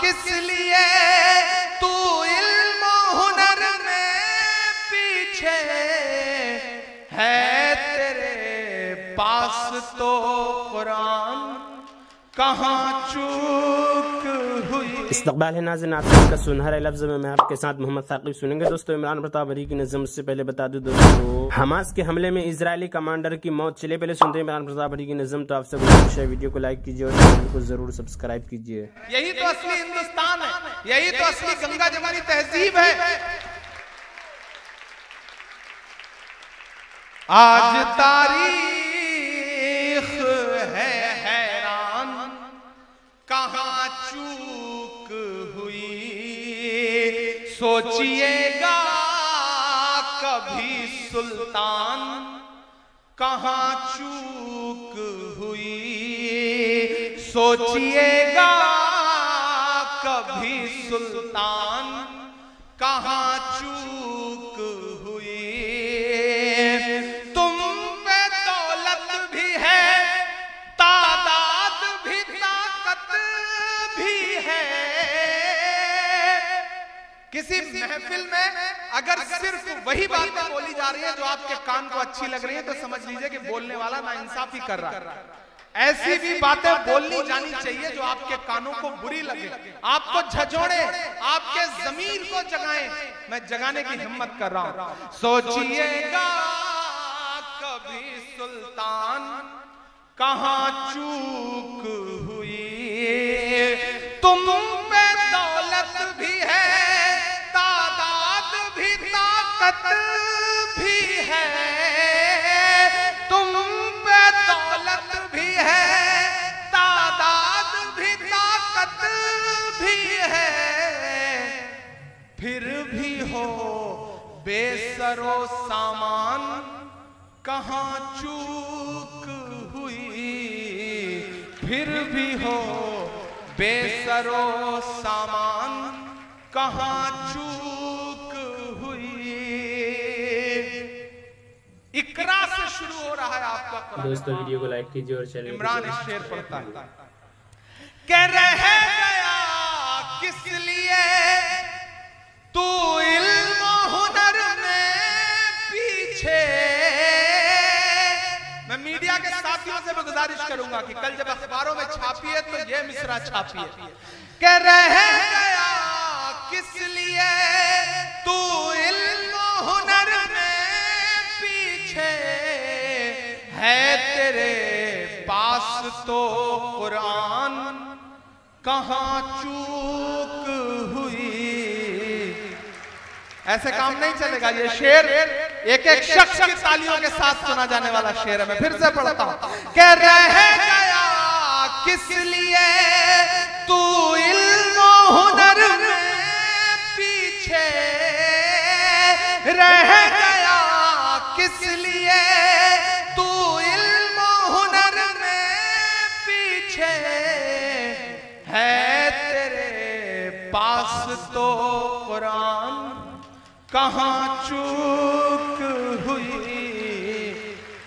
किस लिए तू इल्म हुनर में पीछे है, तेरे पास तो कुरान कहाँ चूक हुई। इस्तक़बाल है नाज़रीन, आप सबका सुनहरा लफ्ज़ में मैं आपके साथ मोहम्मद साकिब सुनेंगे। दोस्तों, इमरान प्रताप बरी की नज़म से पहले बता दूं दोस्तों, हमास के हमले में इजरायली कमांडर की मौत। चलिए पहले सुनते हैं इमरान प्रताप बरी की नज़म। तो आपसे गुजारिश है, वीडियो को लाइक कीजिए और चैनल को जरूर सब्सक्राइब कीजिए। यही तो असली हिंदुस्तान है, यही तो असली गंगा जमुनी तहजीब है। आज तारीख है हैरान, कहाँ चूक हुई। सोचिएगा कभी सुल्तान, कहाँ चूक हुई। सोचिएगा कभी सुल्तान, कहाँ चूक हुई। तुम पे दौलत भी है, तादाद भी, ताकत भी है। किसी महफिल में अगर सिर्फ वही बातें बोली जा रही है जो आपके कान को अच्छी लग रही है, तो समझ लीजिए कि बोलने वाला नाइंसाफी कर रहा है। ऐसी भी बातें बोलनी जानी चाहिए जो आपके कानों को बुरी लगे, आपको झंझोड़े, आपके ज़मीर को जगाएं। मैं जगाने की हिम्मत कर रहा हूं। सोचिएगा कभी सुल्तान, कहाँ चूक हुई। तुम पे दौलत भी है, तादाद भी, ताकत भी है। तुम पे दौलत भी है, तादाद भी, ताकत भी है। फिर भी हो बेसरो सामान, कहाँ चूक हुई। फिर भी हो बेसरो सामान, कहाँ चूक हुई। इकरा से शुरू हो रहा है आपका कुरान। दोस्तों, वीडियो को लाइक कीजिए और चैनल इमरान इस शेर पढ़ता है, कह रह गया किस लिए तू इल्म हुनर में पीछे। मैं मीडिया के साथियों से भी गुजारिश करूंगा कि कल जब अखबारों में छापिए तो ये मिसरा छापिए, कह रह गया किस लिए तू इल्म हुनर में पीछे है, तेरे पास तो कुरान कहाँ चूक हुई। ऐसे काम नहीं चलेगा। ये शेर एक एक शख्स की तालियों के साथ सुना जाने वाला शेर है। मैं फिर से पढ़ता हूं, कह रह गया किस लिए तू इल्म हुनर में पीछे, रह गया किस लिए तू इल्म हुनर में पीछे है, तेरे पास तो कुरान कहाँ चूक हुई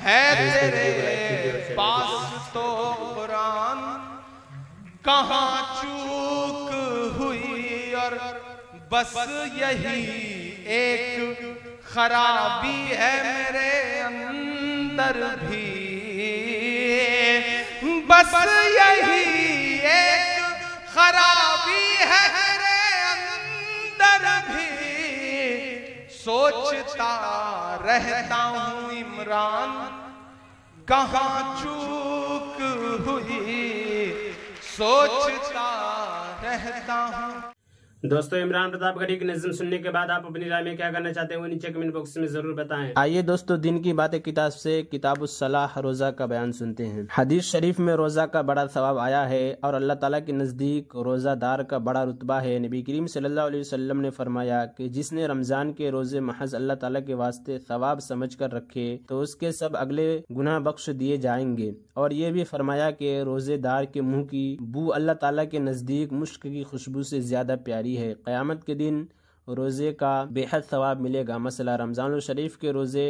है। तेरे पास तो कुरान कहाँ चूक हुई। और बस यही एक खराबी है मेरे अंदर भी, बस यही एक खराबी है मेरे अंदर भी। सोचता रहता हूँ इमरान, कहाँ चूक हुई। सोचता रहता हूँ। दोस्तों, इमरान प्रताप बरी की नज़म सुनने के बाद आप अपनी राय में क्या करना चाहते हैं वो नीचे कमेंट बॉक्स में जरूर बताएं। आइए दोस्तों, दिन की बातें किताब से किताबुस सलाह रोजा का बयान सुनते हैं। हदीस शरीफ में रोजा का बड़ा सवाब आया है और अल्लाह ताला के नजदीक रोजादार का बड़ा रुतबा है। नबी करीम सल्लल्लाहु अलैहि वसल्लम ने फरमाया कि जिसने रमजान के रोजे महज अल्लाह ताला के वास्ते सवाब समझ कर रखे तो उसके सब अगले गुनाह बख्श दिए जाएंगे। और ये भी फरमाया कि रोजेदार के मुंह की बू अल्लाह ताला के नजदीक मुश्क की खुशबू से ज्यादा प्यारी है। क़यामत के दिन रोज़े का बेहद सवाब मिलेगा। मसला, रमज़ान शरीफ के रोज़े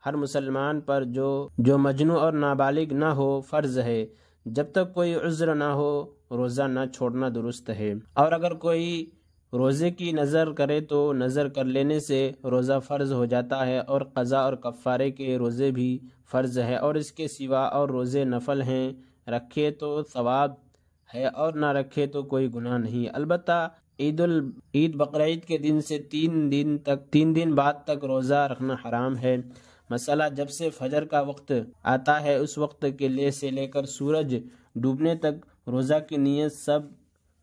हर मुसलमान पर जो मजनू और नाबालिग ना हो फ़र्ज़ है। जब तक कोई उज़्र ना हो रोज़ा न छोड़ना दुरुस्त है। और अगर कोई रोज़े की नज़र करे तो नज़र कर लेने से रोज़ा फ़र्ज़ हो जाता है और क़ज़ा और कफ़ारे के रोज़े भी फ़र्ज़ है, और इसके सिवा और रोज़े नफल हैं, रखे तो सवाब है और ना रखे तो कोई गुनाह नहीं। अलबत्ता ईद बकरीद के दिन से 3 दिन बाद तक रोज़ा रखना हराम है। मसला जब से फजर का वक्त आता है उस वक्त के लिए से लेकर सूरज डूबने तक रोज़ा की नीयत सब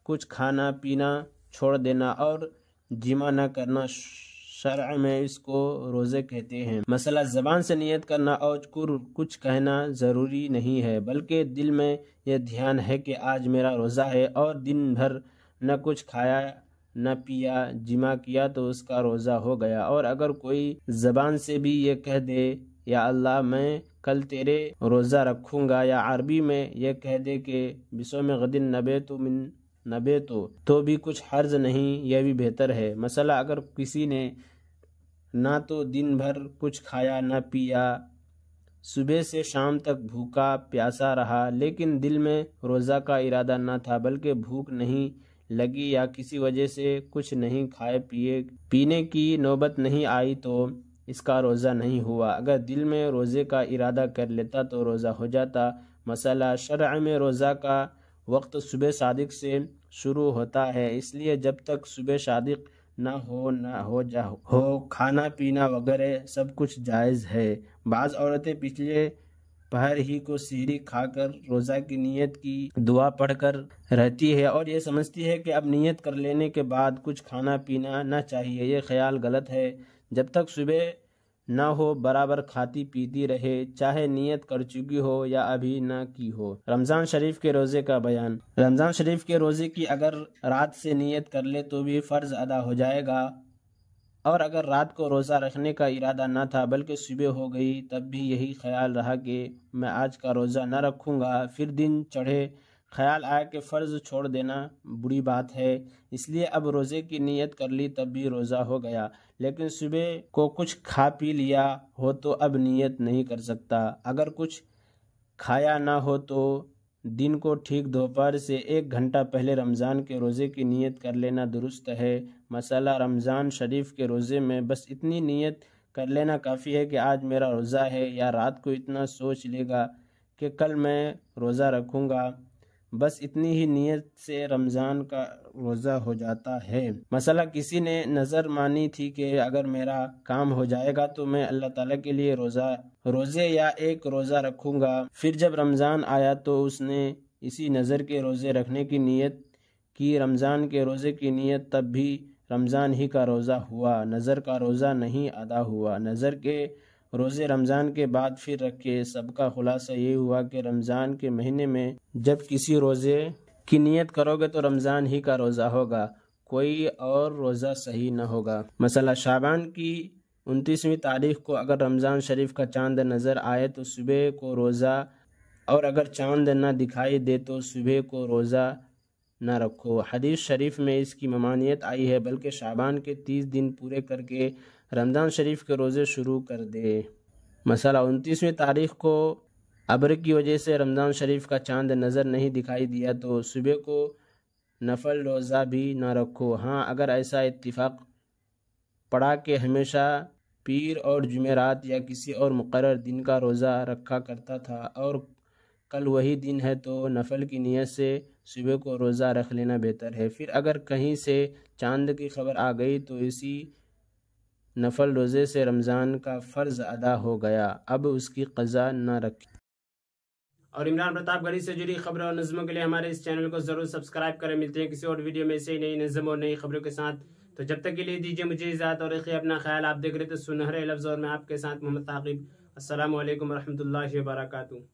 कुछ खाना पीना छोड़ देना और जिमा न करना, शरअ में इसको रोज़े कहते हैं। मसला ज़बान से नियत करना और कुछ कहना ज़रूरी नहीं है, बल्कि दिल में यह ध्यान है कि आज मेरा रोज़ा है और दिन भर न कुछ खाया न पिया, जिमा किया तो उसका रोज़ा हो गया। और अगर कोई ज़बान से भी ये कह दे या अल्लाह मैं कल तेरे रोज़ा रखूँगा, या अरबी में यह कह दे कि बिसौम गदिन नबे तो भी कुछ हर्ज नहीं, यह भी बेहतर है। मसला अगर किसी ने ना तो दिन भर कुछ खाया न पिया, सुबह से शाम तक भूखा प्यासा रहा, लेकिन दिल में रोज़ा का इरादा न था, बल्कि भूख नहीं लगी या किसी वजह से कुछ नहीं खाए पीने की नौबत नहीं आई तो इसका रोज़ा नहीं हुआ। अगर दिल में रोज़े का इरादा कर लेता तो रोज़ा हो जाता। मसला शरअ में रोज़ा का वक्त सुबह सादिक से शुरू होता है, इसलिए जब तक सुबह सादिक ना हो खाना पीना वगैरह सब कुछ जायज़ है। बाज़ औरतें पिछले पहर ही को सीहरी खाकर रोज़ा की नियत की दुआ पढ़कर रहती है और ये समझती है कि अब नियत कर लेने के बाद कुछ खाना पीना ना चाहिए। ये ख्याल गलत है। जब तक सुबह ना हो बराबर खाती पीती रहे, चाहे नियत कर चुकी हो या अभी ना की हो। रमज़ान शरीफ के रोज़े का बयान। रमज़ान शरीफ के रोज़े की अगर रात से नियत कर ले तो भी फ़र्ज़ अदा हो जाएगा, और अगर रात को रोज़ा रखने का इरादा ना था बल्कि सुबह हो गई तब भी यही ख्याल रहा कि मैं आज का रोज़ा ना रखूँगा, फिर दिन चढ़े ख्याल आया कि फ़र्ज़ छोड़ देना बुरी बात है, इसलिए अब रोज़े की नियत कर ली तब भी रोज़ा हो गया। लेकिन सुबह को कुछ खा पी लिया हो तो अब नियत नहीं कर सकता। अगर कुछ खाया ना हो तो दिन को ठीक दोपहर से 1 घंटा पहले रमज़ान के रोज़े की नियत कर लेना दुरुस्त है। मसला रमज़ान शरीफ के रोज़े में बस इतनी नियत कर लेना काफ़ी है कि आज मेरा रोज़ा है, या रात को इतना सोच लेगा कि कल मैं रोज़ा रखूँगा, बस इतनी ही नियत से रमज़ान का रोज़ा हो जाता है। मसला किसी ने नज़र मानी थी कि अगर मेरा काम हो जाएगा तो मैं अल्लाह ताला के लिए रोज़े या एक रोज़ा रखूँगा। फिर जब रमज़ान आया तो उसने इसी नज़र के रोज़े रखने की नियत की। रमज़ान के रोज़े की नियत तब भी रमज़ान ही का रोज़ा हुआ, नज़र का रोज़ा नहीं अदा हुआ। नज़र के रोज़े रमज़ान के बाद फिर रखे। सबका खुलासा ये हुआ कि रमज़ान के महीने में जब किसी रोज़े की नियत करोगे तो रमज़ान ही का रोज़ा होगा, कोई और रोज़ा सही न होगा। मसला शाबान की 29वीं तारीख को अगर रमज़ान शरीफ का चांद नज़र आए तो सुबह को रोज़ा, और अगर चांद न दिखाई दे तो सुबह को रोज़ा न रखो। हदीस शरीफ में इसकी ममानियत आई है, बल्कि शाबान के 30 दिन पूरे करके रमज़ान शरीफ के रोज़े शुरू कर दे। मसला 29वीं तारीख को अब्र की वजह से रमज़ान शरीफ का चांद नज़र नहीं दिखाई दिया तो सुबह को नफल रोज़ा भी ना रखो। हाँ, अगर ऐसा इत्तिफाक पड़ा कि हमेशा पीर और जुमेरात या किसी और मुकर्रर दिन का रोज़ा रखा करता था और कल वही दिन है तो नफल की नियत से सुबह को रोज़ा रख लेना बेहतर है। फिर अगर कहीं से चांद की खबर आ गई तो इसी नफल रोज़े से रमज़ान का फ़र्ज़ अदा हो गया, अब उसकी क़ज़ा न रखें। और इमरान प्रतापगढ़ी से जुड़ी खबरों और नज़मों के लिए हमारे इस चैनल को ज़रूर सब्सक्राइब करें। मिलते हैं किसी और वीडियो में ऐसे ही नई नज़म और नई खबरों के साथ। तो जब तक के लिए दीजिए मुझे इजाज़त और रखिए अपना ख्याल। आप देख रहे थे सुनहरे लफ्ज़ और मैं आपके साथ मोहम्मद ताक़िब। अस्सलामु अलैकुम रहमतुल्लाहि व बरकातुहू।